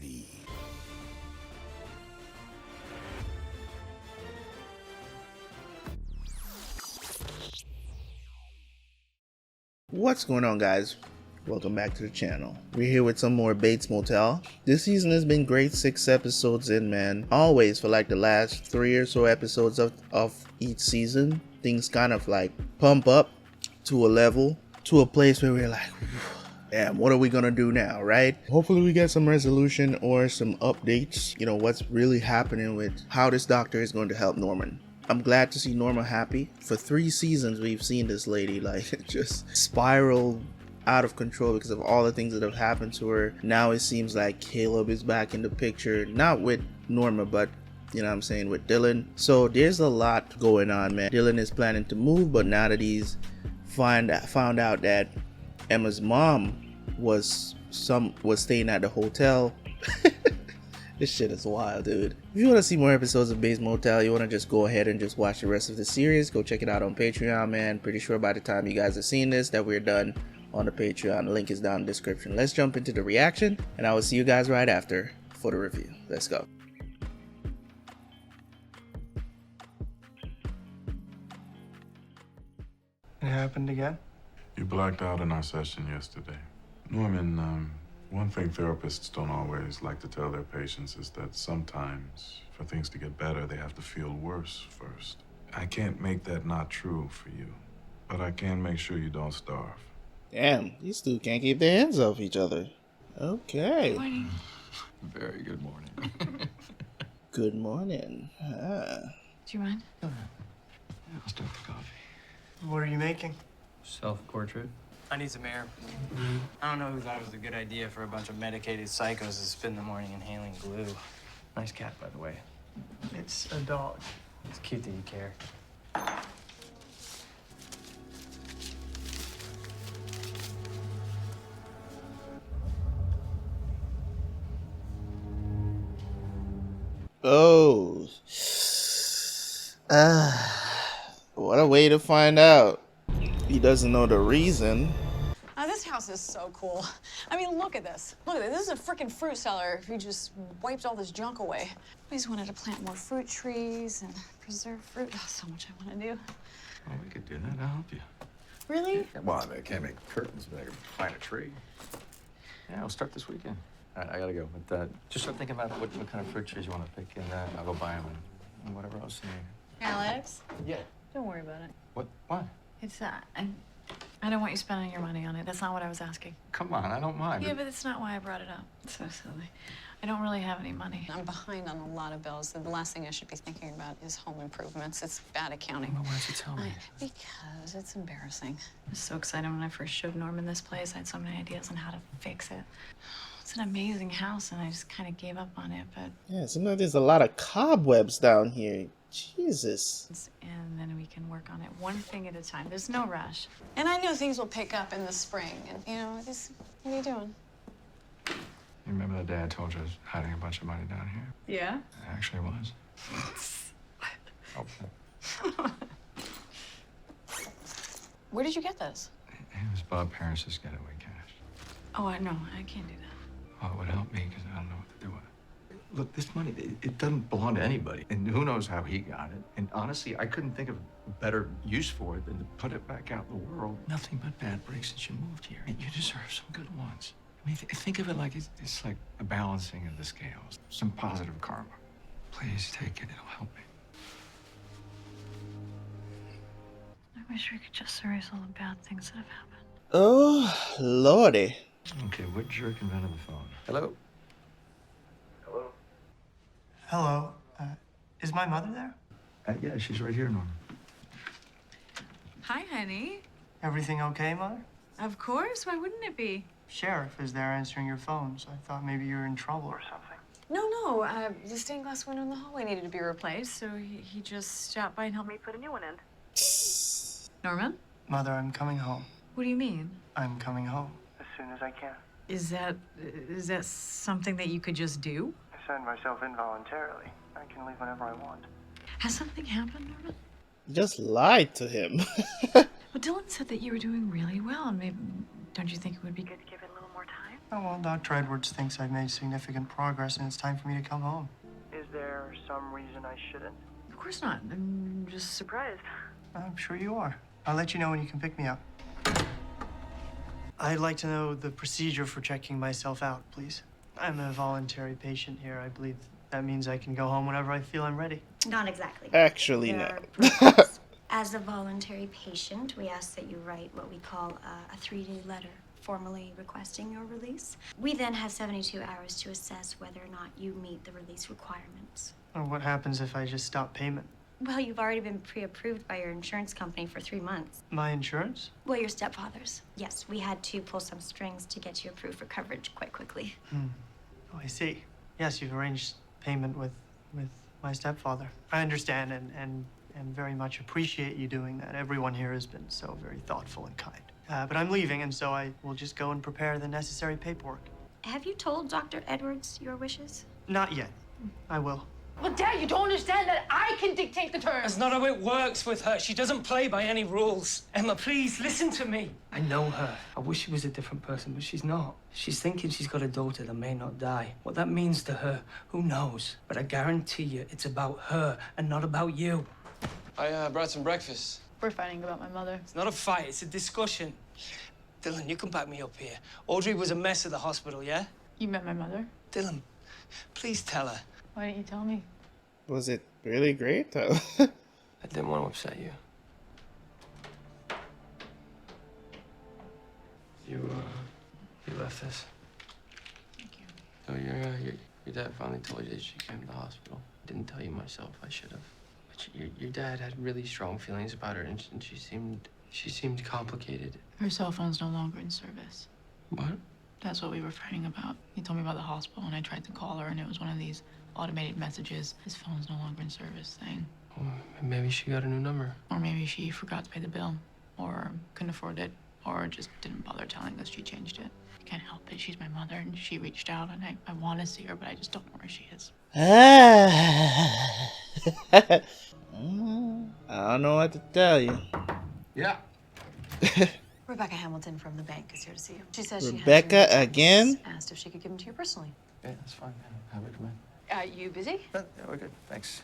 ready. What's going on, guys? Welcome back to the channel. We're here with some more Bates Motel. This season has been great, 6 episodes in, man. Always for like the last 3 or so episodes of each season, things kind of like pump up to a level, to a place where we're like, damn, what are we gonna do now, right? Hopefully we get some resolution or some updates, you know, what's really happening with how this doctor is going to help Norman. I'm glad to see Norma happy. For 3 seasons we've seen this lady like just spiral out of control because of all the things that have happened to her. Now it seems like Caleb is back in the picture, not with Norma, but you know what I'm saying, with Dylan. So there's a lot going on, man. Dylan is planning to move, but now that he's found out that Emma's mom was staying at the hotel. This shit is wild, dude. If you want to see more episodes of Bates Motel, you want to just go ahead and just watch the rest of the series, go check it out on Patreon, man. Pretty sure by the time you guys are seeing this that we're done on the Patreon. The link is down in the description. Let's jump into the reaction, and I will see you guys right after for the review. Let's go. It happened again? You blacked out in our session yesterday. Norman, one thing therapists don't always like to tell their patients is that sometimes, for things to get better, they have to feel worse first. I can't make that not true for you, but I can make sure you don't starve. Damn, these two can't keep their hands off each other. Okay. Good morning. Very good morning. Good morning. Do you mind? I'll start the coffee. What are you making? Self-portrait. I need some air. I don't know who thought it was a good idea for a bunch of medicated psychos to spend the morning inhaling glue. Nice cat, by the way. It's a dog. It's cute that you care. Oh. What a way to find out. He doesn't know the reason. This house is so cool. I mean, look at this. Look at this. This is a freaking fruit cellar who just wiped all this junk away. I always wanted to plant more fruit trees and preserve fruit. Oh, so much I want to do. Well, we could do that. I'll help you. Really? Well, I mean, I can't make curtains, but I can plant a tree. Yeah, we'll start this weekend. All right, I gotta go. But just start thinking about what kind of fruit trees you want to pick, and I'll go buy them and whatever else you need. Alex? Yeah. Don't worry about it. What? Why? It's, I don't want you spending your money on it. That's not what I was asking. Come on, I don't mind. Yeah, but it's not why I brought it up. It's so silly. I don't really have any money. I'm behind on a lot of bills. The last thing I should be thinking about is home improvements. It's bad accounting. Well, why don't you tell me? Because it's embarrassing. I was so excited when I first showed Norman this place. I had so many ideas on how to fix it. It's an amazing house, and I just kind of gave up on it, but... Yeah, seems like there's a lot of cobwebs down here. Jesus. And then we can work on it one thing at a time. There's no rush. And I know things will pick up in the spring. And, you know, what are you doing? You remember the day I told you I was hiding a bunch of money down here? Yeah? It actually was. Oh. Where did you get this? It was Bob Harris's getaway cash. Oh, I know. I can't do that. Well, it would help me because I don't know what to do with it. Look, this money, it doesn't belong to anybody. And who knows how he got it. And honestly, I couldn't think of a better use for it than to put it back out in the world. Nothing but bad breaks since you moved here. And you deserve some good ones. I mean, think of it like it's like a balancing of the scales. Some positive karma. Please take it. It'll help me. I wish we could just erase all the bad things that have happened. Oh, lordy. Okay, what jerk invented the phone? Hello? Hello. Is my mother there? Yeah, she's right here, Norma. Hi, honey. Everything okay, Mother? Of course. Why wouldn't it be? Sheriff is there answering your phone, so I thought maybe you were in trouble or something. No. The stained glass window in the hallway needed to be replaced, so he just stopped by and helped me put a new one in. Norman? Mother, I'm coming home. What do you mean? I'm coming home as soon as I can. Is that something that you could just do? I signed myself in voluntarily. I can leave whenever I want. Has something happened, Norman? Just lied to him. Well, Dylan said that you were doing really well, and maybe don't you think it would be good to give it a little more time? Oh, well, Dr. Edwards thinks I've made significant progress and it's time for me to come home. Is there some reason I shouldn't? Of course not. I'm just surprised. I'm sure you are. I'll let you know when you can pick me up. I'd like to know the procedure for checking myself out, please. I'm a voluntary patient here. I believe that means I can go home whenever I feel I'm ready. Not exactly. Actually, There no. are protocols. As a voluntary patient, we ask that you write what we call a 3-day letter, formally requesting your release. We then have 72 hours to assess whether or not you meet the release requirements. Or what happens if I just stop payment? Well, you've already been pre-approved by your insurance company for 3 months. My insurance? Well, your stepfather's. Yes, we had to pull some strings to get you approved for coverage quite quickly. Oh, I see. Yes, you've arranged payment with my stepfather. I understand and very much appreciate you doing that. Everyone here has been so very thoughtful and kind. But I'm leaving, and so I will just go and prepare the necessary paperwork. Have you told Dr. Edwards your wishes? Not yet. I will. Well, Dad, you don't understand that I can dictate the terms. That's not how it works with her. She doesn't play by any rules. Emma, please, listen to me. I know her. I wish she was a different person, but she's not. She's thinking she's got a daughter that may not die. What that means to her, who knows? But I guarantee you, it's about her and not about you. I brought some breakfast. We're fighting about my mother. It's not a fight, it's a discussion. Dylan, you can back me up here. Audrey was a mess at the hospital, yeah? You met my mother? Dylan, please tell her. Why didn't you tell me? Was it really great? I didn't want to upset you. You left this. Thank you. So your dad finally told you that she came to the hospital. Didn't tell you myself. I should have. But your dad had really strong feelings about her, and she seemed complicated. Her cell phone's no longer in service. What? That's what we were fighting about. He told me about the hospital, and I tried to call her, and it was one of these automated messages. His phone's no longer in service thing. Well, maybe she got a new number. Or maybe she forgot to pay the bill, or couldn't afford it, or just didn't bother telling us she changed it. I can't help it. She's my mother, and she reached out, and I want to see her, but I just don't know where she is. I don't know what to tell you. Yeah. Rebecca Hamilton from the bank is here to see you. She says she Rebecca has some again? asked if she could give them to you personally. Yeah, that's fine. Yeah, have her come in. You busy? Yeah, we're good. Thanks.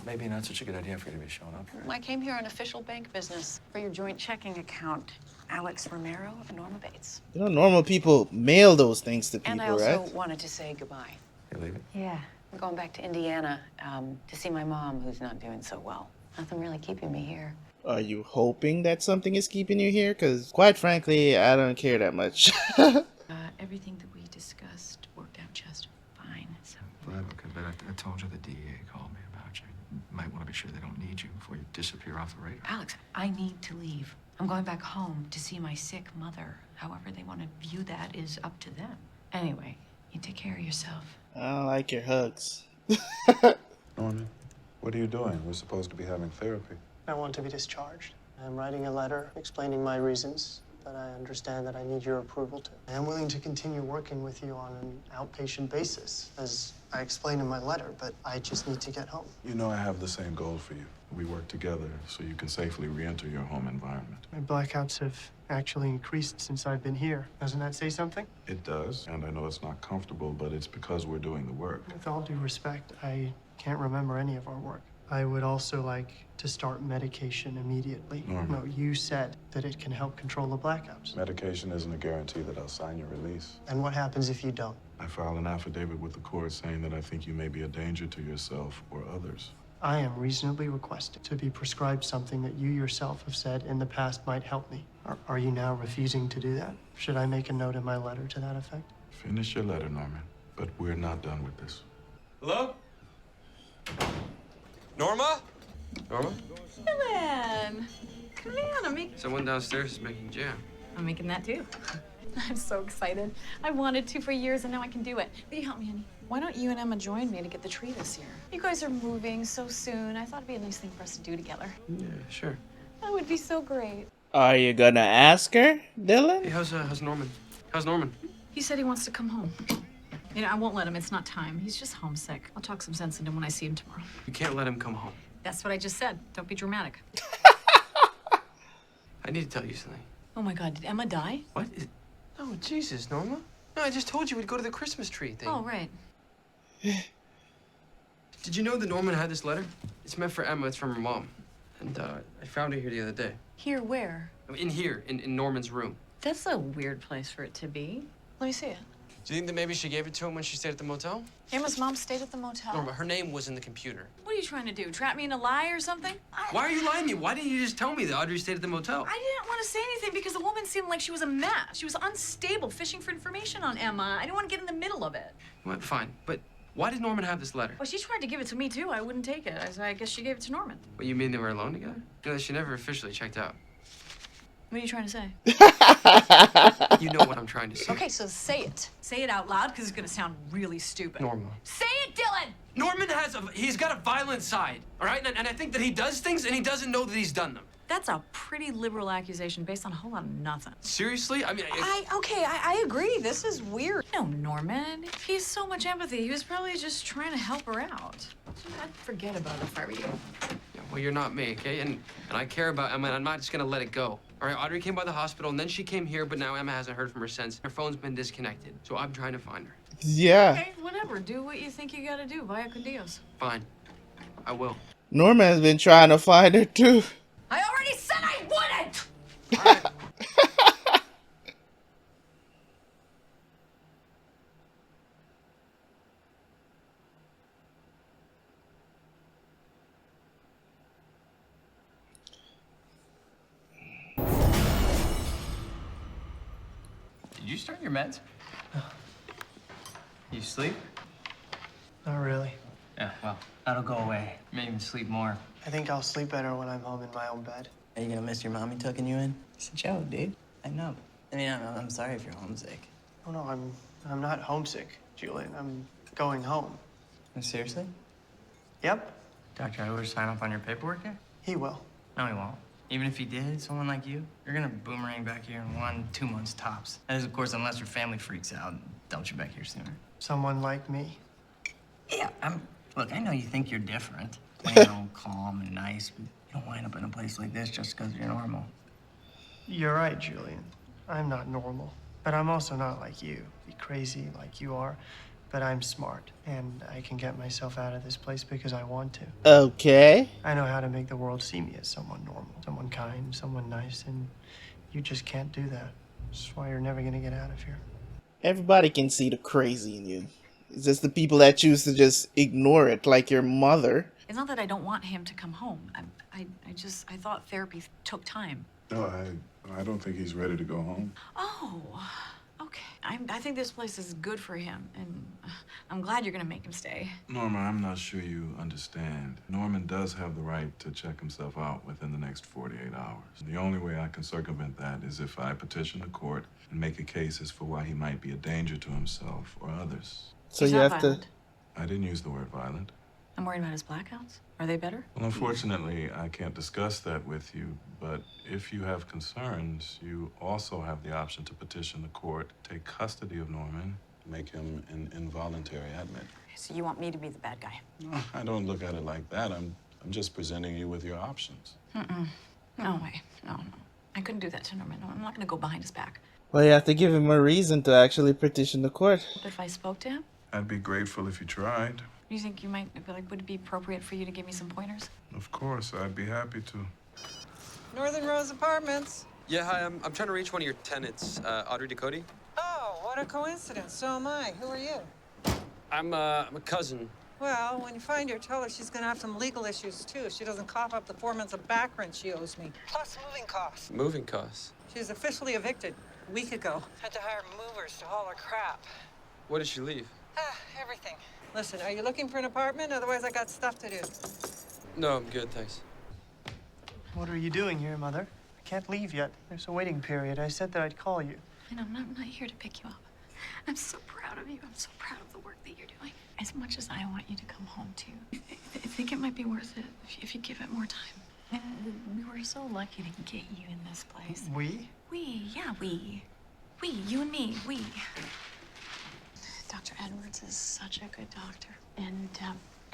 Maybe not such a good idea for you to be showing up here. I came here on official bank business for your joint checking account. Alex Romero and Norma Bates. You know, normal people mail those things to people, And I also right? wanted to say goodbye. You leaving? Yeah. I'm going back to Indiana to see my mom, who's not doing so well. Nothing really keeping me here. Are you hoping that something is keeping you here? Because, quite frankly, I don't care that much. Everything that we discussed worked out just fine, so... Well, okay, but I told you the DEA called me about you. You might want to be sure they don't need you before you disappear off the radar. Alex, I need to leave. I'm going back home to see my sick mother. However they want to view that is up to them. Anyway, you take care of yourself. I don't like your hugs. Norman, what are you doing? We're supposed to be having therapy. I want to be discharged. I'm writing a letter explaining my reasons, but I understand that I need your approval to. I am willing to continue working with you on an outpatient basis, as I explained in my letter, but I just need to get home. You know I have the same goal for you. We work together so you can safely re-enter your home environment. My blackouts have actually increased since I've been here. Doesn't that say something? It does, and I know it's not comfortable, but it's because we're doing the work. With all due respect, I can't remember any of our work. I would also like to start medication immediately. Norma. No, you said that it can help control the blackouts. Medication isn't a guarantee that I'll sign your release. And what happens if you don't? I filed an affidavit with the court saying that I think you may be a danger to yourself or others. I am reasonably requested to be prescribed something that you yourself have said in the past might help me. Are you now refusing to do that? Should I make a note in my letter to that effect? Finish your letter, Norman, but we're not done with this. Hello? Norma? Norma? Dylan! Come on, I'm making... Someone downstairs is making jam. I'm making that too. I'm so excited. I wanted to for years and now I can do it. Will you help me, honey? Why don't you and Emma join me to get the tree this year? You guys are moving so soon. I thought it'd be a nice thing for us to do together. Yeah, sure. That would be so great. Are you gonna ask her, Dylan? Hey, how's Norman? How's Norman? He said he wants to come home. You know, I won't let him. It's not time. He's just homesick. I'll talk some sense into him when I see him tomorrow. You can't let him come home. That's what I just said. Don't be dramatic. I need to tell you something. Oh my God, did Emma die? What? No, Oh, Jesus, Norma. No, I just told you we'd go to the Christmas tree thing. Oh, right. Did you know that Norman had this letter? It's meant for Emma. It's from her mom. And I found it here the other day. Here, where? In here, in Norman's room. That's a weird place for it to be. Let me see it. Do you think that maybe she gave it to him when she stayed at the motel? Emma's mom stayed at the motel. Norma, her name was in the computer. What are you trying to do? Trap me in a lie or something? Why are you lying to me? Why didn't you just tell me that Audrey stayed at the motel? I didn't want to say anything because the woman seemed like she was a mess. She was unstable, fishing for information on Emma. I didn't want to get in the middle of it. Well, fine, but why did Norman have this letter? Well, she tried to give it to me, too. I wouldn't take it. I guess she gave it to Norman. Well, you mean they were alone together? You know, she never officially checked out. What are you trying to say? You know what I'm trying to say. Okay, so say it. Say it out loud because it's going to sound really stupid. Norma. Say it, Dylan! Norman he's got a violent side, all right? And I think that he does things and he doesn't know that he's done them. That's a pretty liberal accusation based on a whole lot of nothing. Seriously? I mean, I agree. This is weird. No, Norman. He has so much empathy. He was probably just trying to help her out. I'd forget about it if I were you. Yeah, well, you're not me, okay? And I care about Emma, and I'm not just gonna let it go. All right, Audrey came by the hospital, and then she came here, but now Emma hasn't heard from her since. Her phone's been disconnected, so I'm trying to find her. Yeah. Okay, whatever. Do what you think you gotta do. Vaya con Dios. Fine. I will. Norma has been trying to find her too. I already said I wouldn't! All right. Did you start your meds? You sleep? Not really. Yeah, well, that'll go away. You may even sleep more. I think I'll sleep better when I'm home in my own bed. Are you gonna miss your mommy tucking you in? It's a joke, dude. I know. I mean, I'm sorry if you're homesick. Oh, no, I'm not homesick, Julian. I'm going home. Seriously? Yep, Dr. Eilers sign off on your paperwork yet? he will. No, he won't. Even if he did, someone like you, you're gonna boomerang back here in 1-2 months tops. That is, of course, unless your family freaks out and dumps you back here sooner. Someone like me. Yeah, look, I know you think you're different. Plain old calm and nice, but you don't wind up in a place like this just because you're normal. You're right, Julian. I'm not normal. But I'm also not like you. Be crazy like you are. But I'm smart. And I can get myself out of this place because I want to. Okay. I know how to make the world see me as someone normal. Someone kind, someone nice. And you just can't do that. That's why you're never going to get out of here. Everybody can see the crazy in you. It's just the people that choose to just ignore it, like your mother. It's not that I don't want him to come home. I thought therapy took time. No, I don't think he's ready to go home. Oh, okay. I think this place is good for him, and I'm glad you're gonna make him stay. Norma, I'm not sure you understand. Norman does have the right to check himself out within the next 48 hours. The only way I can circumvent that is if I petition the court and make a case as for why he might be a danger to himself or others. So He's you not have violent. I didn't use the word violent. I'm worried about his blackouts. Are they better? Well, unfortunately, I can't discuss that with you, but if you have concerns, you also have the option to petition the court, take custody of Norman, make him an involuntary admit. So you want me to be the bad guy? No, I don't look at it like that. I'm just presenting you with your options. No way. No. I couldn't do that to Norman. No, I'm not gonna go behind his back. Well, you have to give him a reason to actually petition the court. But if I spoke to him, I'd be grateful if you tried. do you think you might, would it be appropriate for you to give me some pointers? Of course, I'd be happy to. Northern Rose Apartments. Yeah, hi, I'm trying to reach one of your tenants, Audrey Ducote. Oh, what a coincidence. So am I. Who are you? I'm a cousin. Well, when you find her, tell her she's gonna have some legal issues too if she doesn't cough up the 4 months of back rent she owes me. Plus moving costs. Moving costs. She's officially evicted a week ago. Had to hire movers to haul her crap. What did she leave? Everything. Listen, are you looking for an apartment? Otherwise, I got stuff to do. No, I'm good, thanks. What are you doing here, Mother? I can't leave yet. There's a waiting period. I said that I'd call you. I know, I'm not here to pick you up. I'm so proud of you. I'm so proud of the work that you're doing. As much as I want you to come home, too, I think it might be worth it if you give it more time. And we were so lucky to get you in this place. We? We, you and me, we. Dr. Edwards is such a good doctor. And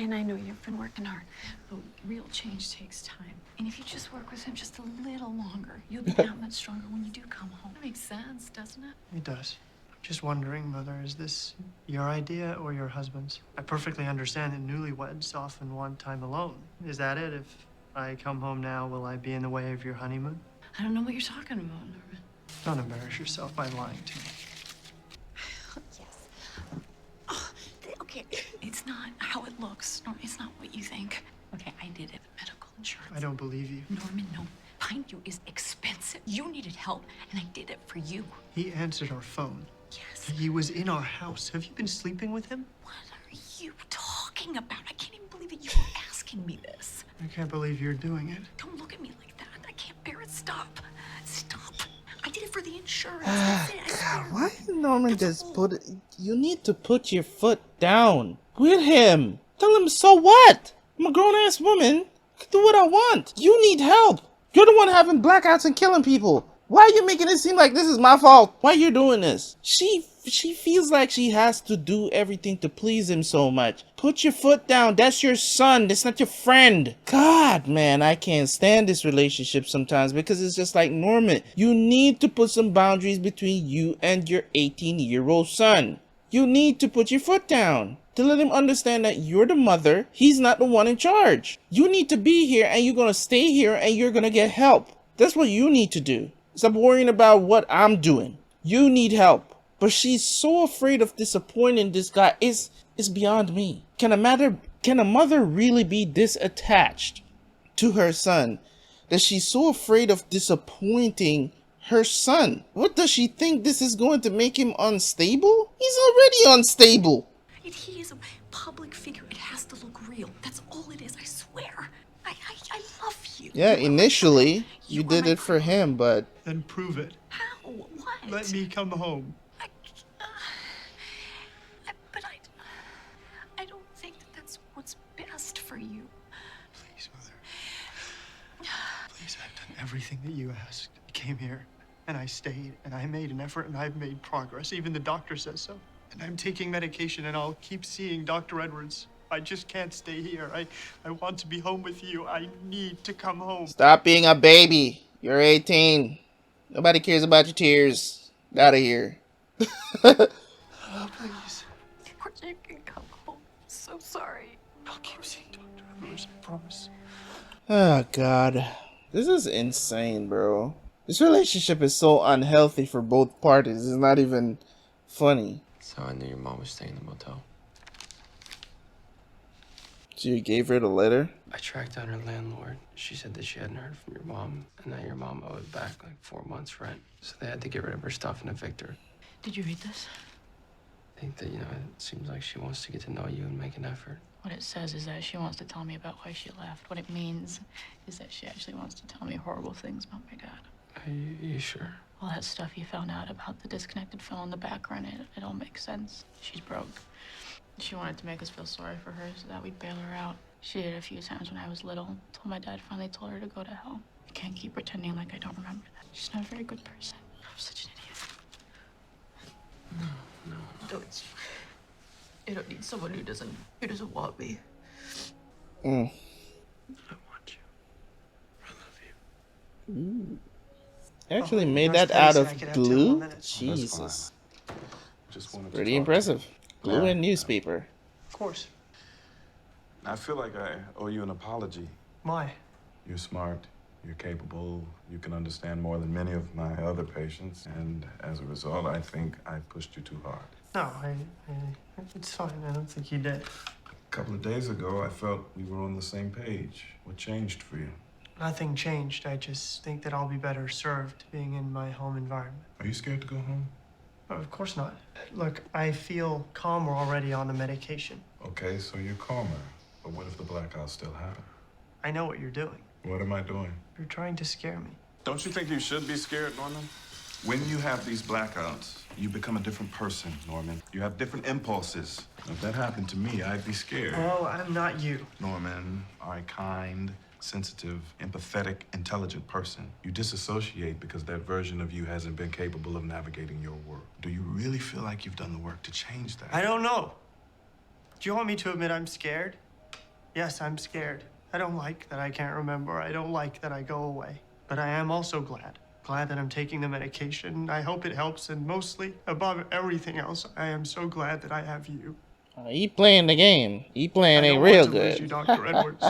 And I know you've been working hard, but real change takes time. And if you just work with him just a little longer, you'll be that much stronger when you do come home. That makes sense, doesn't it? It does. Just wondering, Mother, is this your idea or your husband's? I perfectly understand that newlyweds often want time alone. Is that it? If I come home now, will I be in the way of your honeymoon? I don't know what you're talking about, Norman. Don't embarrass yourself by lying to me. Yes. Oh, okay, it's not how it looks. No, it's not what you think. Okay, I did it. Medical insurance. I don't believe you. Norman, no. Mind you, is expensive. You needed help, and I did it for you. He answered our phone. Yes. He was in our house. Have you been sleeping with him? What are you talking about? I can't even believe that you were asking me this. I can't believe you're doing it. Don't look at me like that. I can't bear it. Stop. Stop. I did it for the insurance. That's it. I swear. God, why Norman just put it? You need to put your foot down with him. Tell him, so what? I'm a grown-ass woman. I can do what I want. You need help. You're the one having blackouts and killing people. Why are you making it seem like this is my fault? Why are you doing this? She feels like she has to do everything to please him so much. Put your foot down. That's your son. That's not your friend. God, man, I can't stand this relationship sometimes because it's just like, Norman, you need to put some boundaries between you and your 18-year-old son. You need to put your foot down to let him understand that you're the mother. He's not the one in charge. You need to be here and you're going to stay here and you're going to get help. That's what you need to do. Stop worrying about what I'm doing. You need help. But she's so afraid of disappointing this guy. It's beyond me. Can a mother really be this attached to her son that she's so afraid of disappointing her son? What does she think this is going to make him unstable? He's already unstable. He is a public figure. It has to look real. That's all it is. I swear. I love you. Yeah, initially you did it for him, but Then prove it. How? What? Let me come home. But I don't think that that's what's best for you. Please, Mother. Please, I've done everything that you asked. I came here, and I stayed, and I made an effort, and I've made progress. Even the doctor says so. And I'm taking medication, and I'll keep seeing Dr. Edwards. I just can't stay here. I want to be home with you. I need to come home. stop being a baby. You're 18. Nobody cares about your tears. Get out of here. Oh, please. Of course you can come home. So sorry. I'll keep seeing Dr. Edwards, I promise. Oh, God. This is insane, bro. This relationship is so unhealthy for both parties. It's not even funny. So I knew your mom was staying in the motel. So you gave her the letter? I tracked down her landlord. She said that she hadn't heard from your mom, and that your mom owed back like 4 months' rent. So they had to get rid of her stuff and evict her. Did you read this? I think that, it seems like she wants to get to know you and make an effort. What it says is that she wants to tell me about why she left. What it means is that she actually wants to tell me horrible things about my dad. Are you sure? All that stuff you found out about the disconnected phone in the background, it all makes sense. She's broke. She wanted to make us feel sorry for her so that we'd bail her out. She did it a few times when I was little, until my dad finally told her to go to hell. I can't keep pretending like I don't remember that. She's not a very good person. I'm such an idiot. No. Don't. I don't need someone who doesn't want me. I want you. I love you. Actually Oh, made yours that out please, of I could have 10 more glue? minutes. Jesus. Just wanted to Pretty talk. impressive. Glue Yeah. and newspaper. Of course. I feel like I owe you an apology. Why? You're smart, you're capable, you can understand more than many of my other patients, and as a result, I think I pushed you too hard. No, it's fine. I don't think you did. A couple of days ago, I felt we were on the same page. What changed for you? Nothing changed. I just think that I'll be better served being in my home environment. Are you scared to go home? Oh, of course not. Look, I feel calmer already on the medication. Okay, so you're calmer. But what if the blackouts still happen? I know what you're doing. What am I doing? You're trying to scare me. Don't you think you should be scared, Norman? When you have these blackouts, you become a different person, Norman. You have different impulses. If that happened to me, I'd be scared. Well, I'm not you. Norman, are a kind, sensitive, empathetic, intelligent person. You disassociate because that version of you hasn't been capable of navigating your world. Do you really feel like you've done the work to change that? I don't know. Do you want me to admit I'm scared? Yes, I'm scared. I don't like that I can't remember. I don't like that I go away. But I am also glad. Glad that I'm taking the medication. I hope it helps, and mostly, above everything else, I am so glad that I have you. He playing the game. He playing I ain't don't real want to lose you, good. Dr. Edwards.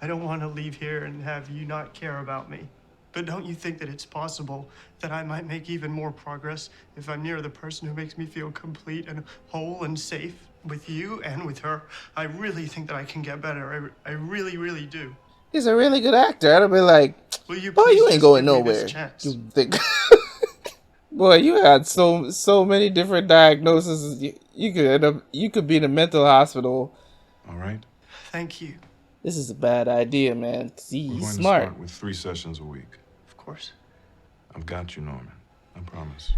I don't want to leave here and have you not care about me. But don't you think that it's possible that I might make even more progress if I'm near the person who makes me feel complete and whole and safe with you and with her? I really think that I can get better. I really, really do. He's a really good actor. I'd be like, Will you boy, please you ain't just going give me this nowhere. chance? You think? Boy, you had so many different diagnoses. You could end up. You could be in a mental hospital. All right? Thank you. This is a bad idea, man. See, We're he's going smart. to start with 3 sessions a week. Of course. I've got you, Norman. I promise.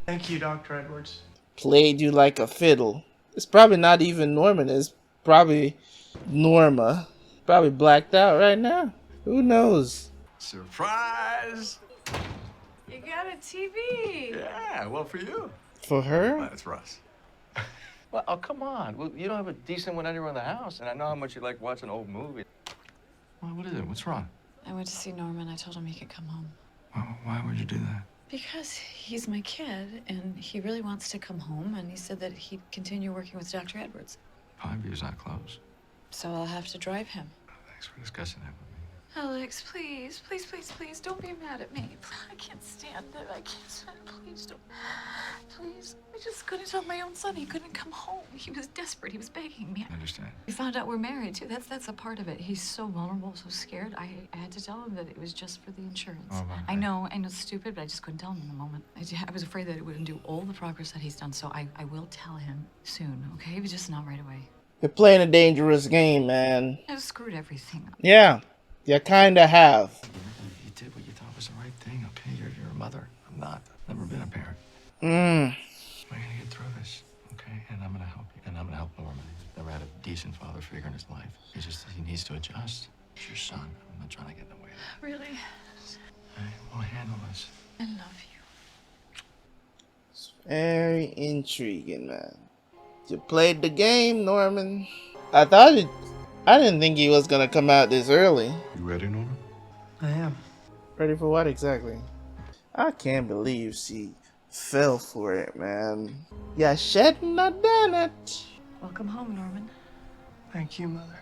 Thank you, Dr. Edwards. Played you like a fiddle. It's probably not even Norman. It's probably Norma. Probably blacked out right now. Who knows? Surprise! You got a TV. Yeah, well, for you. For her? That's for us. Well, oh, come on. Well, you don't have a decent one anywhere in the house, and I know how much you like watching old movies. Well, what is it? What's wrong? I went to see Norman. I told him he could come home. Why would you do that? Because he's my kid, and he really wants to come home, and he said that he'd continue working with Dr. Edwards. Pineview's not close. So I'll have to drive him. Thanks for discussing that with me. Alex, please, please, please, please, don't be mad at me. I can't stand it. I can't stand it. Please don't. Please. I just couldn't tell my own son he couldn't come home. He was desperate. He was begging me. I understand. We found out we're married, too. That's a part of it. He's so vulnerable, so scared. I had to tell him that it was just for the insurance. Oh, my I know it's stupid, but I just couldn't tell him in the moment. I was afraid that it wouldn't do all the progress that he's done, so I will tell him soon, okay? But just not right away. You're playing a dangerous game, man. I've screwed everything up. Yeah, you kinda have. You did what you thought was the right thing, okay? You're a mother. I'm not. Never been a parent. Mm. We're gonna get through this, okay? And I'm gonna help you. And I'm gonna help Norman. He's never had a decent father figure in his life. He needs to adjust. It's your son. I'm not trying to get in the way. Really? All right, we'll handle this. I love you. It's very intriguing, man. You played the game, Norman. I didn't think he was gonna come out this early. You ready, Norman? I am. Ready for what exactly? I can't believe she fell for it, man. Yeah, shouldn't have done it. Welcome home, Norman. Thank you, Mother.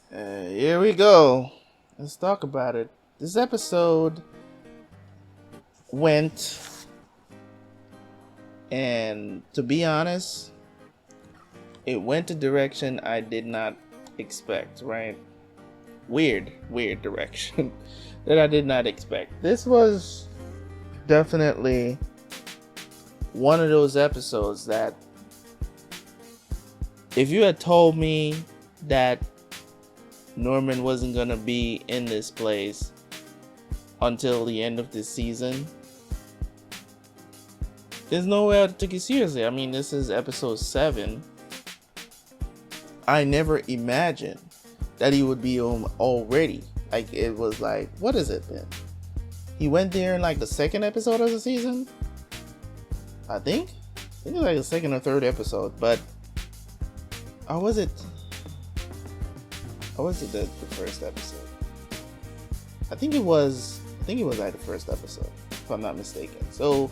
Here we go. Let's talk about it. This episode went, and to be honest, it went a direction I did not expect, right? Weird direction that I did not expect. This was definitely one of those episodes that if you had told me that Norman wasn't gonna be in this place until the end of this season, there's no way I took it seriously. I mean, this is episode 7. I never imagined that he would be home already. Like, it was like, what is it then? He went there in like the 2nd episode of the season? I think it was like the 2nd or 3rd episode, but or was it the 1st episode? I think it was like the 1st episode, if I'm not mistaken. So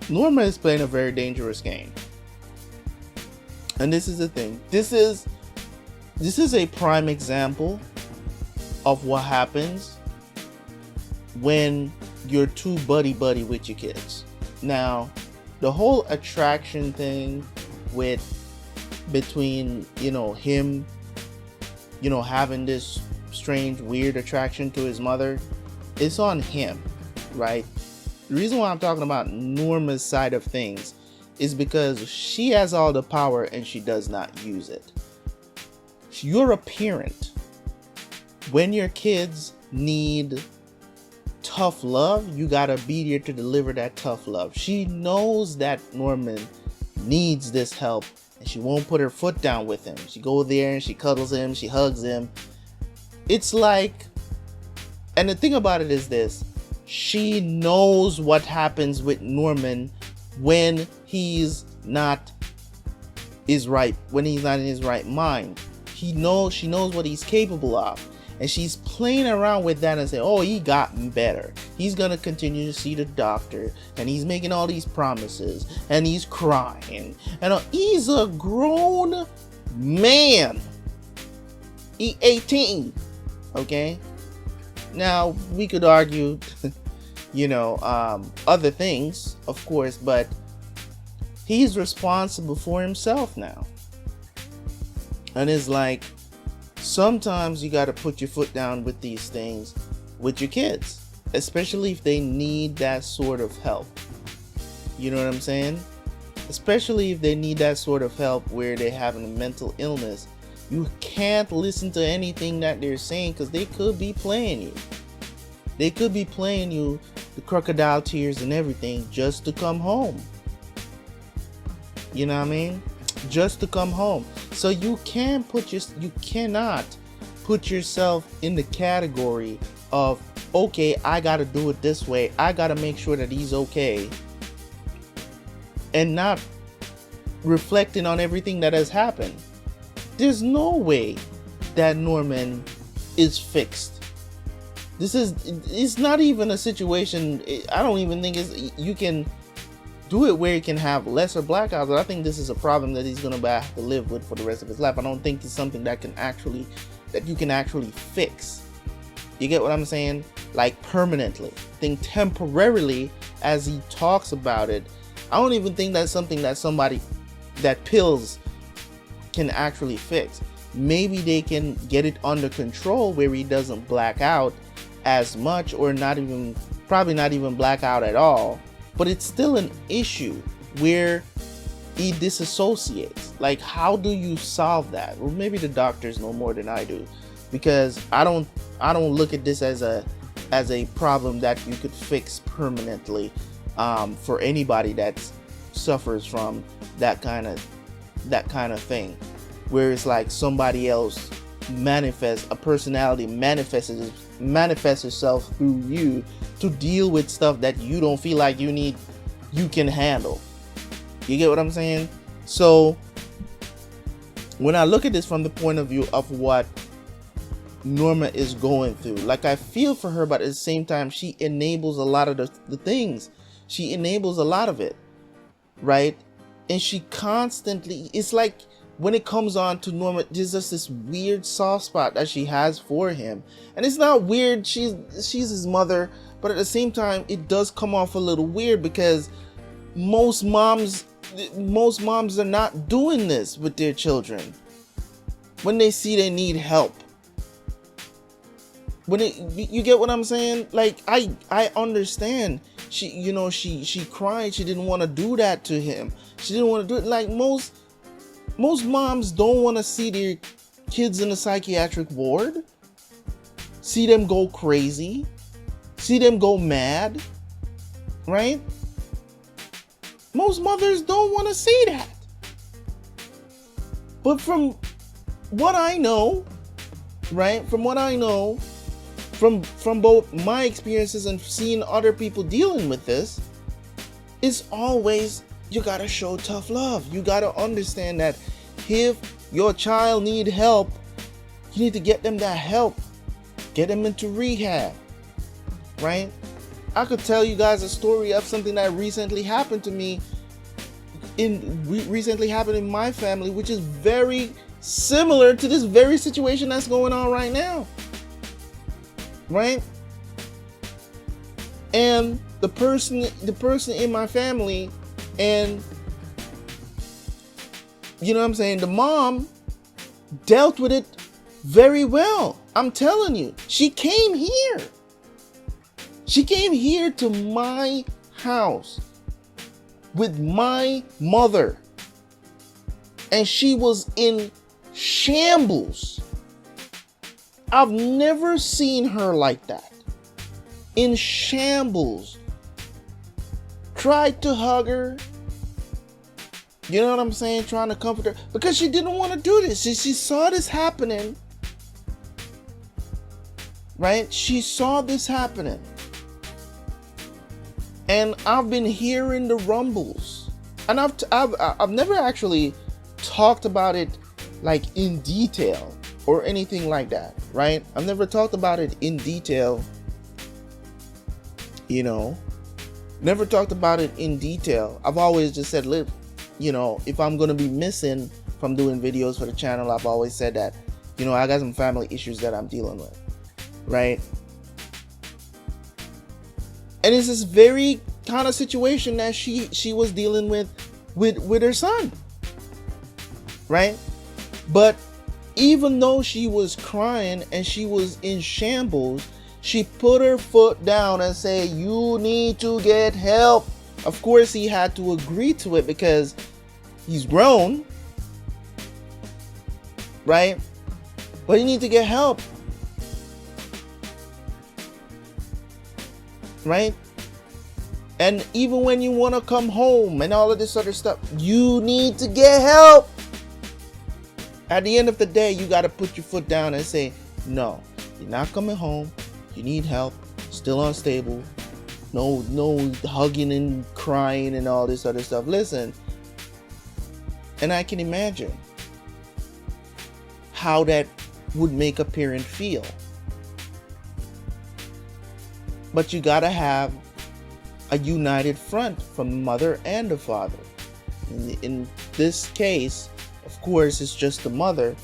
Norma is playing a very dangerous game. And this is the thing. This is a prime example of what happens when you're too buddy-buddy with your kids. Now, the whole attraction thing between him, having this strange, weird attraction to his mother, it's on him, right? The reason why I'm talking about Norma's side of things is because she has all the power and she does not use it. You're a parent. When your kids need tough love, you gotta be there to deliver that tough love. She knows that Norman needs this help and she won't put her foot down with him. She goes there and she cuddles him, she hugs him. It's like, and the thing about it is this, she knows what happens with Norman when he's not is right, when he's not in his right mind. She knows what he's capable of. And she's playing around with that and saying, oh, he gotten better. He's gonna continue to see the doctor, and he's making all these promises, and he's crying. And he's a grown man. He's 18. Okay? Now, we could argue, other things, of course, but he's responsible for himself now. And it's like, sometimes you got to put your foot down with these things with your kids, especially if they need that sort of help. You know what I'm saying? Especially if they need that sort of help where they're having a mental illness. You can't listen to anything that they're saying, because they could be playing you. They could be playing you the crocodile tears and everything just to come home. You know what I mean? Just to come home. So you cannot put yourself in the category of, okay, I gotta do it this way, I gotta make sure that he's okay, and not reflecting on everything that has happened. There's no way that Norman is fixed. It's not even a situation, I don't even think you can do it where he can have lesser blackouts, but I think this is a problem that he's gonna have to live with for the rest of his life. I don't think it's something that you can actually fix. You get what I'm saying? Like permanently. I think temporarily, as he talks about it, I don't even think that's something that pills can actually fix. Maybe they can get it under control where he doesn't black out as much, or probably not even black out at all. But it's still an issue where he disassociates. Like, how do you solve that? Well, maybe the doctors know more than I do, because I don't look at this as a problem that you could fix permanently for anybody that suffers from that kind of thing, where it's like somebody else a personality manifests itself through you to deal with stuff that you don't feel like you can handle. You get what I'm saying? So when I look at this from the point of view of what Norma is going through, like, I feel for her, but at the same time, she enables a lot of the things. She enables a lot of it, right? And she constantly, it's like, when it comes on to Norma, there's just this weird soft spot that she has for him. And it's not weird, she's his mother, but at the same time, it does come off a little weird, because most moms are not doing this with their children when they see they need help. You get what I'm saying? Like, I understand. She cried. She didn't want to do that to him. She didn't want to do it. Like, most moms don't want to see their kids in a psychiatric ward, see them go crazy, see them go mad, right? Most mothers don't want to see that. But from what I know, right? From what I know, from both my experiences and seeing other people dealing with this, it's always, you gotta show tough love. You gotta understand that if your child need help, you need to get them that help. Get them into rehab, right? I could tell you guys a story of something that recently happened to me, recently happened in my family, which is very similar to this very situation that's going on right now, right? And the person in my family, and you know what I'm saying, the mom dealt with it very well. I'm telling you, she came here. She came here to my house with my mother, and she was in shambles. I've never seen her like that. In shambles. Tried to hug her. You know what I'm saying? Trying to comfort her, because she didn't want to do this. She saw this happening. Right? She saw this happening. And I've been hearing the rumbles. And I've never actually talked about it like in detail or anything like that, right? I've never talked about it in detail, you know, never talked about it in detail. I've always just said, look, you know, if I'm going to be missing from doing videos for the channel, I've always said that, you know, I got some family issues that I'm dealing with, right? And it's this very kind of situation that she was dealing with her son, right? But even though she was crying and she was in shambles, she put her foot down and said, you need to get help. Of course, he had to agree to it because he's grown, right? But you need to get help, right? And even when you want to come home and all of this other stuff, you need to get help. At the end of the day, you got to put your foot down and say, no, you're not coming home. You need help. Still unstable. No hugging and crying and all this other stuff. Listen, and I can imagine how that would make a parent feel. But you got to have a united front from the mother and the father. In this case, of course, it's just the mother.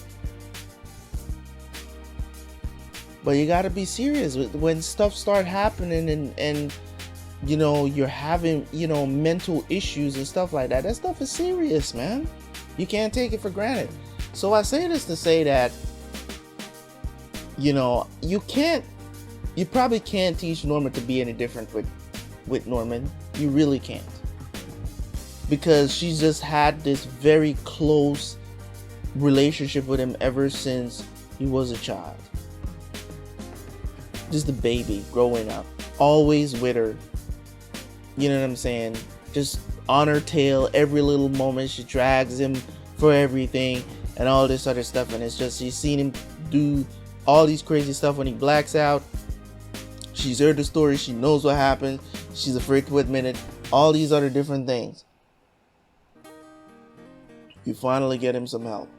But you got to be serious when stuff start happening and you know, you're having, you know, mental issues and stuff like that. That stuff is serious, man. You can't take it for granted. So I say this to say that, you know, you probably can't teach Norma to be any different with Norman. You really can't. Because she's just had this very close relationship with him ever since he was a child. Just a baby growing up, always with her. You know what I'm saying? Just on her tail every little moment. She drags him for everything and all this other stuff. And it's just, she's seen him do all these crazy stuff when he blacks out. She's heard the story. She knows what happened. She's afraid to admit it. All these other different things. You finally get him some help.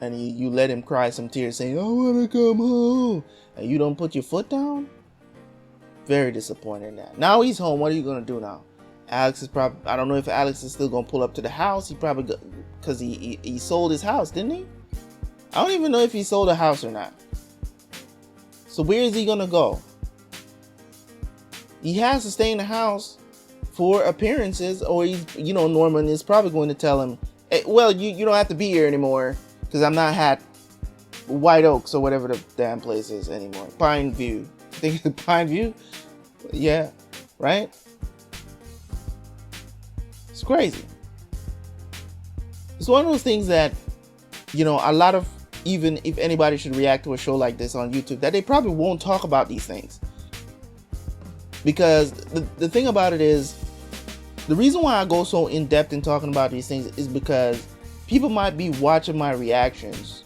And you let him cry some tears saying, I want to come home. And you don't put your foot down? Very disappointed in that. Now he's home. What are you going to do now? Alex is probably, I don't know if Alex is still going to pull up to the house. He probably, because he sold his house, didn't he? I don't even know if he sold a house or not. So where is he going to go? He has to stay in the house for appearances, or he's, you know, Norman is probably going to tell him, hey, well, you don't have to be here anymore because I'm not at White Oaks or whatever the damn place is anymore. Pine View. I think it's Pine View. Yeah, right? It's crazy. It's one of those things that, you know, a lot of, even if anybody should react to a show like this on YouTube, that they probably won't talk about these things. Because the thing about it is, the reason why I go so in depth in talking about these things is because people might be watching my reactions,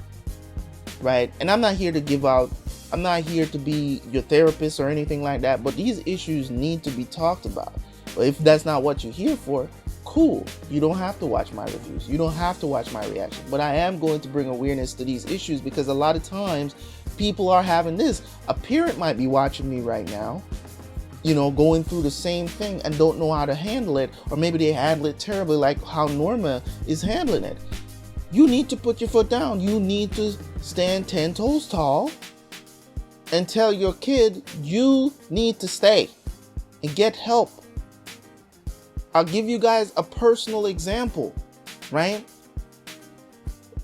right? And I'm not here to give out, I'm not here to be your therapist or anything like that, but these issues need to be talked about. But if that's not what you're here for, cool. You don't have to watch my reviews. You don't have to watch my reaction. But I am going to bring awareness to these issues because a lot of times people are having this. A parent might be watching me right now, you know, going through the same thing and don't know how to handle it, or maybe they handle it terribly like how Norma is handling it. You need to put your foot down. You need to stand 10 toes tall and tell your kid you need to stay and get help. I'll give you guys a personal example, right?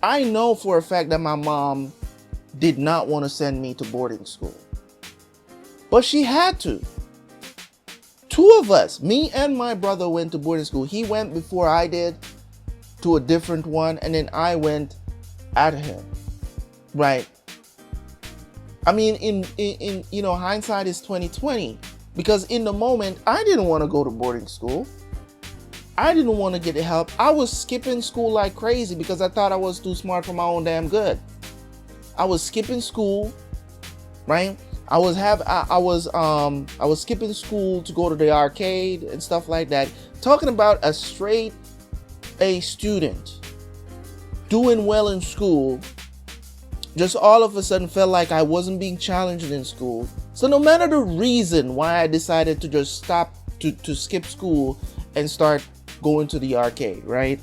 I know for a fact that my mom did not want to send me to boarding school, but she had to. Two of us, me and my brother, went to boarding school. He went before I did to a different one, and then I went after him, right? I mean, in you know, hindsight is 20/20, because in the moment I didn't want to go to boarding school. I didn't want to get the help. I was skipping school like crazy because I thought I was too smart for my own damn good. I was skipping school, right? I was skipping school to go to the arcade and stuff like that. Talking about a straight A student, doing well in school, just all of a sudden felt like I wasn't being challenged in school. So no matter the reason why I decided to just stop to skip school and start going to the arcade, right?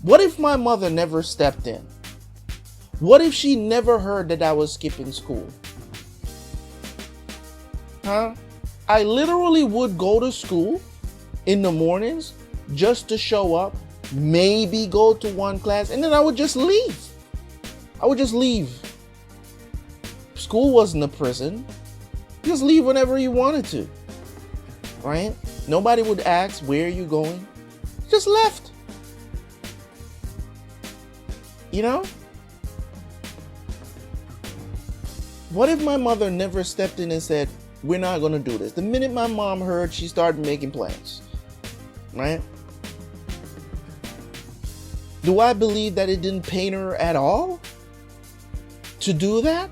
What if my mother never stepped in? What if she never heard that I was skipping school? Huh? I literally would go to school in the mornings just to show up, maybe go to one class, and then I would just leave. I would just leave. School wasn't a prison. Just leave whenever you wanted to, right? Nobody would ask, where are you going? Just left. You know? What if my mother never stepped in and said, we're not going to do this? The minute my mom heard, she started making plans, right? Do I believe that it didn't pain her at all to do that?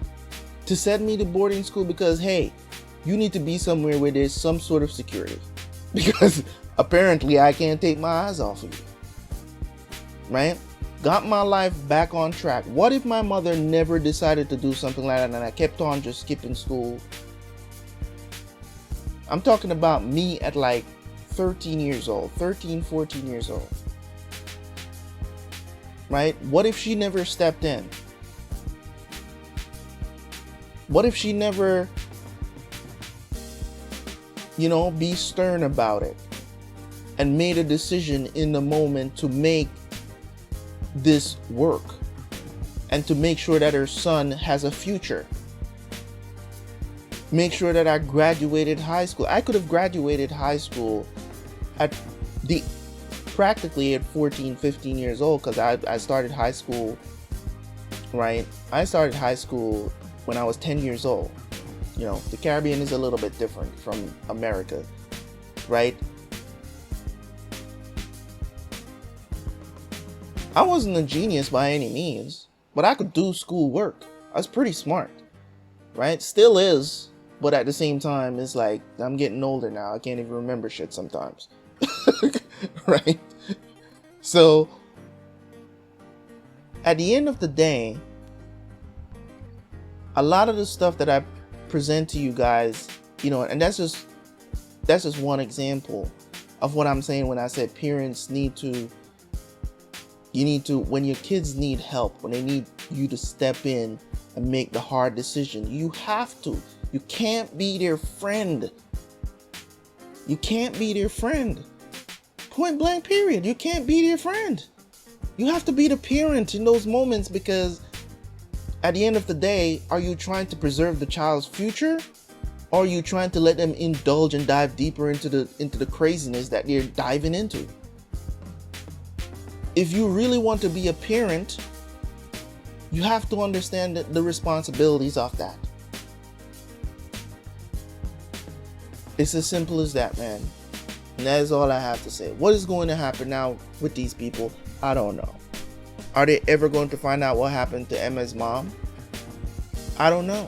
To send me to boarding school because, hey, you need to be somewhere where there's some sort of security. Because apparently I can't take my eyes off of you, right? Got my life back on track. What if my mother never decided to do something like that and I kept on just skipping school? I'm talking about me at like 13 years old, 13, 14 years old, right? What if she never stepped in? What if she never, be stern about it and made a decision in the moment to make this work and to make sure that her son has a future? Make sure that I graduated high school. I could have graduated high school practically at 14, 15 years old, because I started high school, right? I started high school when I was 10 years old. The Caribbean is a little bit different from America, right? I wasn't a genius by any means, but I could do school work. I was pretty smart, right? Still is, but at the same time, it's like I'm getting older now. I can't even remember shit sometimes, right? So at the end of the day, a lot of the stuff that I present to you guys, and that's just one example of what I'm saying when I said parents need to, when your kids need help, when they need you to step in and make the hard decision, you have to. You can't be their friend. You can't be their friend. Point blank period. You can't be their friend. You have to be the parent in those moments, because at the end of the day, are you trying to preserve the child's future, or are you trying to let them indulge and dive deeper into the craziness that they're diving into? If you really want to be a parent, you have to understand the responsibilities of that. It's as simple as that, man. And that is all I have to say. What is going to happen now with these people? I don't know. Are they ever going to find out what happened to Emma's mom? I don't know.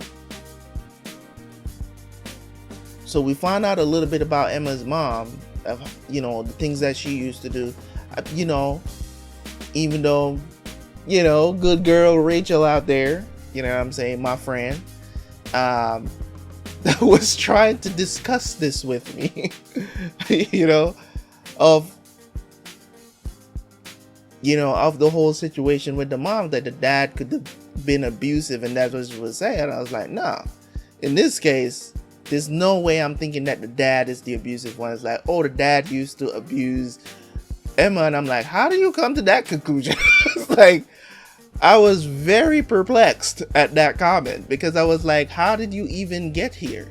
So we find out a little bit about Emma's mom, the things that she used to do, even though, good girl Rachel out there, what I'm saying, my friend, that was trying to discuss this with me, of the whole situation with the mom, that the dad could have been abusive, and that's what she was saying. I was like, no, in this case, there's no way I'm thinking that the dad is the abusive one. It's like, oh, the dad used to abuse Emma, and I'm like, how do you come to that conclusion? It's like, I was very perplexed at that comment, because I was like, how did you even get here?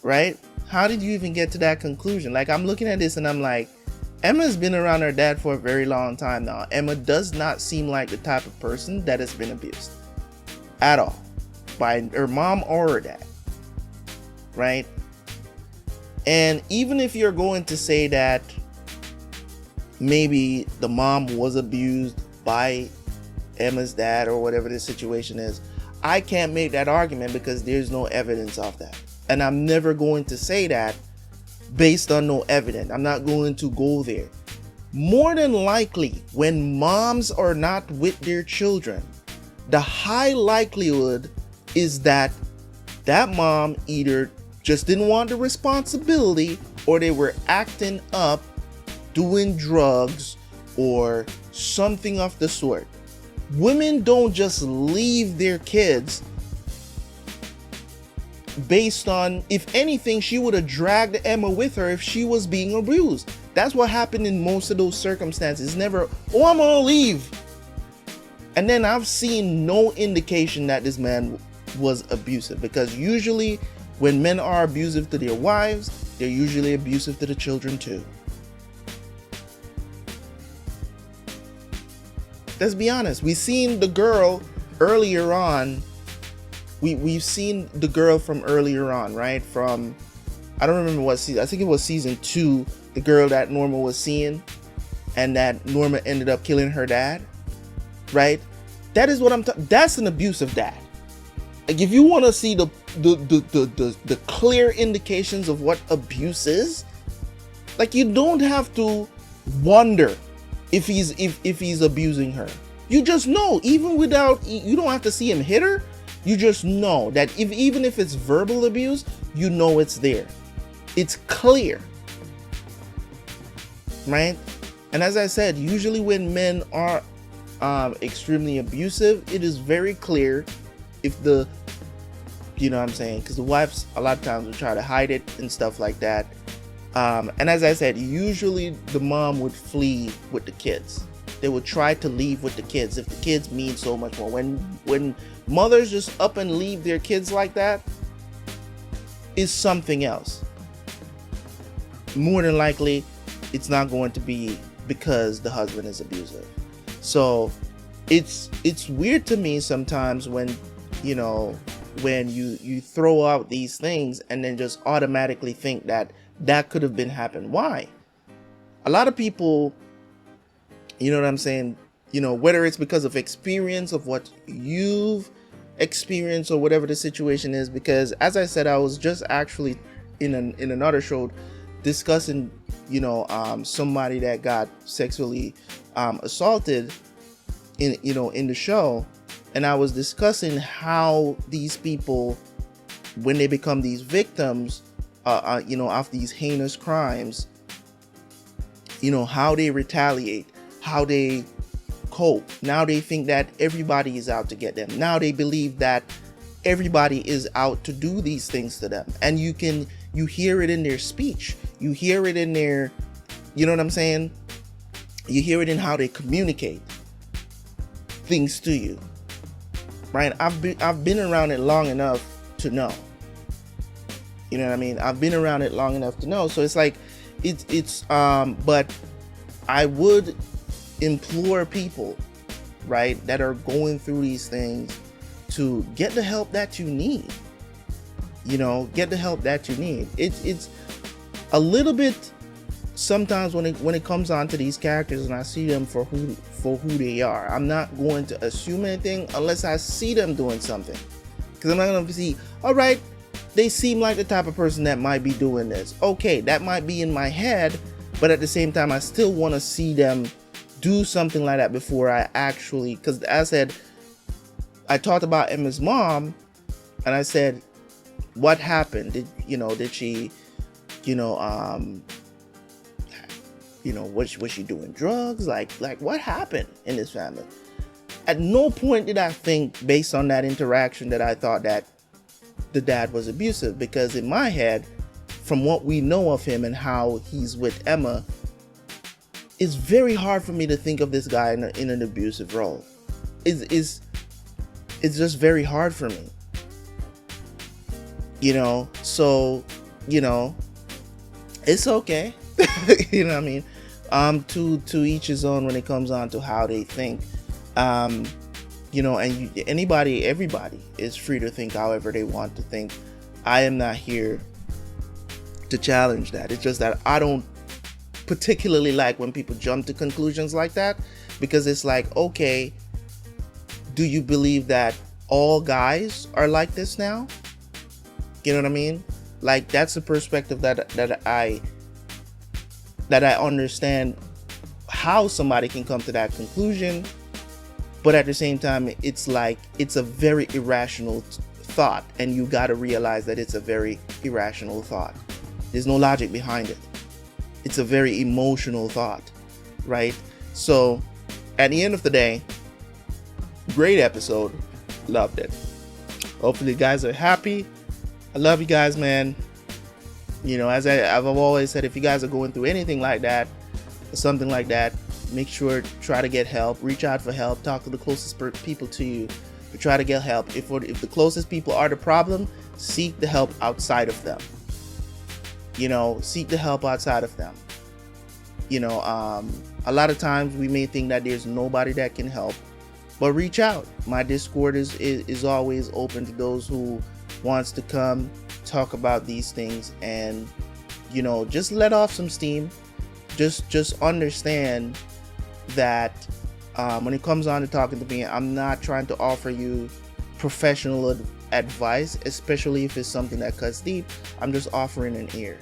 Right? How did you even get to that conclusion? Like, I'm looking at this and I'm like, Emma's been around her dad for a very long time now. Emma does not seem like the type of person that has been abused at all by her mom or her dad, right? And even if you're going to say that maybe the mom was abused by Emma's dad or whatever the situation is, I can't make that argument because there's no evidence of that. And I'm never going to say that based on no evidence. I'm not going to go there. more than likely, when moms are not with their children, the high likelihood is that that mom either just didn't want the responsibility, or they were acting up, doing drugs, or something of the sort. Women don't just leave their kids based on, if anything, she would have dragged Emma with her if she was being abused. That's what happened in most of those circumstances. Never, oh, I'm gonna leave. And then I've seen no indication that this man was abusive, because usually when men are abusive to their wives, they're usually abusive to the children too. Let's be honest. We've seen the girl earlier on. We've seen the girl from earlier on, right? From, I don't remember what season. I think it was season 2. The girl that Norma was seeing, and that Norma ended up killing her dad, right? That is what I'm talking. That's an abusive dad. Like, if you want to see the clear indications of what abuse is, like, you don't have to wonder if he's abusing her. You just know, even without, you don't have to see him hit her. You just know that even if it's verbal abuse, you know it's there. It's clear, right? And as I said, usually when men are extremely abusive, it is very clear if the, you know what I'm saying, because the wives a lot of times will try to hide it and stuff like that. And as I said, usually the mom would flee with the kids. They would try to leave with the kids if the kids mean so much more. When mothers just up and leave their kids like that, is something else. More than likely, it's not going to be because the husband is abusive. So it's weird to me sometimes when, you know, when you throw out these things and then just automatically think that that could have been happened. Why? A lot of people, you know what I'm saying, you know, whether it's because of experience of what you've experienced or whatever the situation is, because as I said, I was just actually in another show discussing, you know, somebody that got sexually assaulted in the show, and I was discussing how these people, when they become these victims, you know, of these heinous crimes, you know, how they retaliate, how they cope. Now they think that everybody is out to get them. Now they believe that everybody is out to do these things to them. And you hear it in their speech. You hear it in their, you know what I'm saying? You hear it in how they communicate things to you. Right? I've been around it long enough to know. You know what I mean? I've been around it long enough to know. So it's like, but I would implore people, right, that are going through these things to get the help that you need. You know, get the help that you need. It's a little bit sometimes when it comes on to these characters and I see them for who they are. I'm not going to assume anything unless I see them doing something, because I'm not going to see, all right, they seem like the type of person that might be doing this. Okay, that might be in my head, but at the same time, I still want to see them do something like that before I actually, because as I said, I talked about Emma's mom, and I said, what happened? Did she, was she doing drugs? Like what happened in this family? At no point did I think, based on that interaction, that I thought that the dad was abusive, because in my head, from what we know of him and how he's with Emma, it's very hard for me to think of this guy in an abusive role. It's just very hard for me. You know, so, you know, it's okay. You know what I mean? To each his own when it comes on to how they think. You know, and everybody is free to think however they want to think. I am not here to challenge that. It's just that I don't particularly like when people jump to conclusions like that, because it's like, okay, do you believe that all guys are like this now? You know what I mean? Like, that's the perspective that I understand how somebody can come to that conclusion, but at the same time, it's like it's a very irrational thought, and you got to realize that it's a very irrational thought. There's no logic behind it. It's a very emotional thought, right? So at the end of the day, great episode. Loved it. Hopefully you guys are happy. I love you guys, man. You know, as I've always said, if you guys are going through anything like that, or something like that, make sure to try to get help. Reach out for help. Talk to the closest people to you. But try to get help. If the closest people are the problem, seek the help outside of them. You know, seek the help outside of them. You know, a lot of times we may think that there's nobody that can help, but reach out. My Discord is always open to those who wants to come talk about these things, and you know, just let off some steam. Just understand that when it comes on to talking to me, I'm not trying to offer you professional advice, especially if it's something that cuts deep. I'm just offering an ear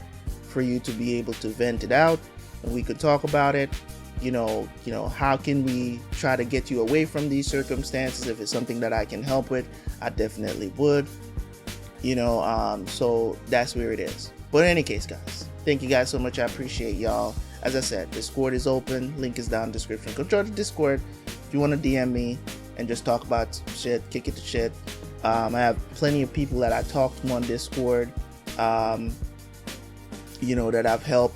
for you to be able to vent it out, and we could talk about it. You know, how can we try to get you away from these circumstances? If it's something that I can help with, I definitely would. You know, so that's where it is. But in any case, guys, thank you guys so much. I appreciate y'all. As I said, Discord is open. Link is down in the description. Go join the Discord if you want to DM me and just talk about shit, kick it to shit. I have plenty of people that I talk to on Discord, you know, that I've helped,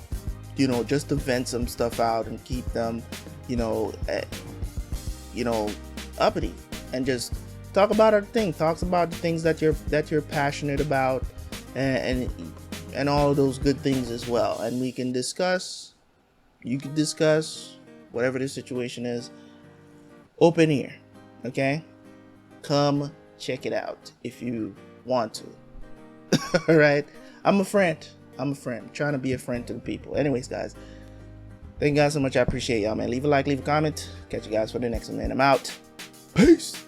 you know, just to vent some stuff out and keep them, you know, uppity, and just talk about our thing. Talks about the things that you're passionate about, and all of those good things as well. And we can discuss. You can discuss whatever the situation is. Open ear, okay? Come check it out if you want to. All right? I'm a friend. I'm trying to be a friend to the people. Anyways, guys, thank you guys so much. I appreciate y'all, man. Leave a like, leave a comment. Catch you guys for the next one, man. I'm out. Peace.